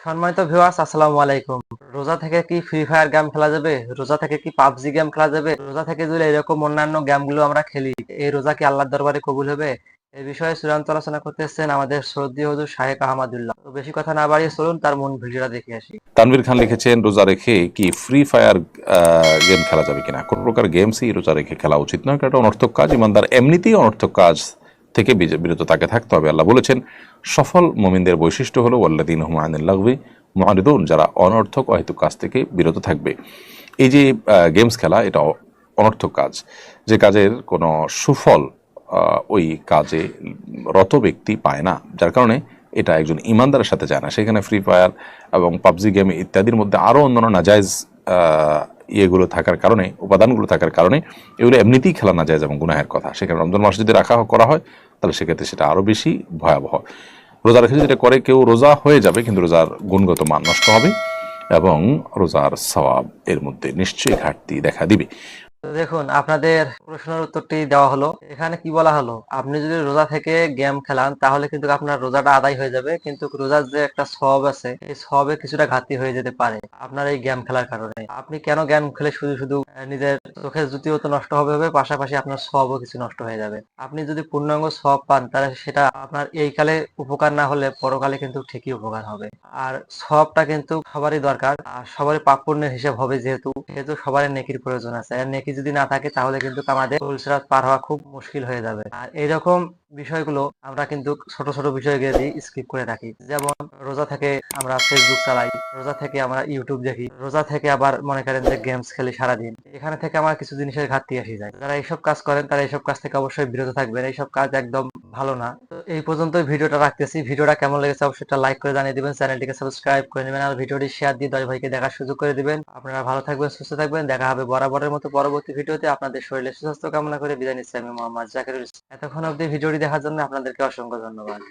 সম্মানিত ভিউয়ার্স, আসসালামু আলাইকুম। রোজা থেকে কি ফ্রি ফায়ার গেম খেলা যাবে? রোজা থেকে কি পাবজি গেম খেলা যাবে? রোজা থেকে যদি এরকম অন্যান্য গেমগুলো আমরা খেলি, এই রোজা কি আল্লাহর দরবারে কবুল হবে? এই বিষয়ে চূড়ান্ত আলোচনা করতেছেন আমাদের শ্রদ্ধেয় হুজুর শাহেখ আহমদুল্লাহ। তো বেশি কথা না বাড়িয়ে চলুন তার মূল ভিডিওটা দেখে আসি। তানভীর খান লিখেছেন, রোজা রেখে কি ফ্রি ফায়ার গেম খেলা যাবে কিনা? কোন প্রকার গেমসই রোজা রেখে খেলা উচিত নয়, কারণ এটা অনর্থক কাজ। ইমানদার এমনিতেই অনর্থক কাজ থেকে বিরত তাকে থাকতে হবে। আল্লাহ বলেছেন, সফল মুমিনদের বৈশিষ্ট্য হলো ওয়াল্লাযীনা হুম আনিল লাগবি মুআরিদুন, যারা অনর্থক অহেতুক কাজ থেকে বিরত থাকবে। এই যে গেমস খেলা, এটা অনর্থক কাজ, যে কাজের কোনো সুফল ওই কাজে রত ব্যক্তি পায় না, যার কারণে এটা একজন ইমানদারের সাথে যায় না। সেখানে ফ্রি ফায়ার এবং পাবজি গেম ইত্যাদির মধ্যে আরও অন্যান্য নাজায়েজ ইয়েগুলো থাকার কারণে, উপাদানগুলো থাকার কারণে এগুলো এমনিতেই খেলা নাজায়েজ এবং গুনাহের কথা। সেখানে রমজান মাস যদি করা হয়, তাহলে সেক্ষেত্রে সেটা আরও বেশি ভয়াবহ। রোজা রেখে যদি এটা করে কেউ, রোজা হয়ে যাবে কিন্তু রোজার গুণগত মান নষ্ট হবে এবং রোজার সওয়াব এর মধ্যে নিশ্চয়ই ঘাটতি দেখা দিবে। তো দেখুন, আপনাদের প্রশ্নের উত্তরটি দেওয়া হলো। এখানে কি বলা হলো, আপনি যদি রোজা থেকে গেম খেলান তাহলে কিন্তু আপনার রোজাটা আদায় হয়ে যাবে, কিন্তু রোজার যে একটা সওয়াব আছে এই সওয়াবে কিছুটা ঘাটতি হয়ে যেতে পারে আপনার এই গেম খেলার কারণে। আপনি কেন গেম খেলে শুধু শুধু নিজের চোখের জ্যোতিও তো নষ্ট হবে, পাশাপাশি আপনার সওয়াবও কিছু নষ্ট হয়ে যাবে। আপনি যদি পূর্ণাঙ্গ সওয়াব পান তাহলে সেটা আপনার এই কালে উপকার না হলে পরকালে কিন্তু ঠিকই উপকার হবে। আর সওয়াবটা কিন্তু সবারই দরকার, আর সবারই পাপ পুণ্যের হিসাব হবে, যেহেতু যেহেতু সবারই নেকির প্রয়োজন আছে। আর নেকি যদি না থাকে তাহলে কিন্তু আমাদের সিরাত পার হওয়া খুব মুশকিল হয়ে যাবে। আর এইরকম বিষয়গুলো আমরা কিন্তু ছোট ছোট বিষয়গুলো দিয়ে স্কিপ করে থাকি। যেমন রোজা থেকে আমরা ফেসবুক চালাই, রোজা থেকে আমরা ইউটিউব দেখি, রোজা থেকে আবার মনে করেন যে গেমস খেলি সারাদিন। এখানে থেকে আমার কিছু জিনিসের ঘাটতি এসে যায়। যারা এইসব কাজ করেন তারা এইসব কাজ থেকে অবশ্যই বিরত থাকবেন। এইসব কাজ একদম ভালো না। তো এই পর্যন্তই ভিডিওটা রাখতেছি। ভিডিওটা কেমন লেগেছে অবশ্যই একটা লাইক করে জানিয়ে দিবেন, চ্যানেলটিকে সাবস্ক্রাইব করে নেবেন, আর ভিডিওটি শেয়ার দিয়ে 10 ভাইকে দেখার সুযোগ করে দিবেন। আপনারা ভালো থাকবেন, সুস্থ থাকবেন। দেখা হবে বরাবরের মতো পরবর্তী ভিডিওতে। আপনাদের শরীরের সুস্বাস্থ্য কামনা করে বিদায় নিচ্ছি আমি মোহাম্মদ জাকিরুল ইসলাম। এতক্ষণ অবধি ভিডিওটি দেখার জন্য আপনাদেরকে অসংখ্য ধন্যবাদ।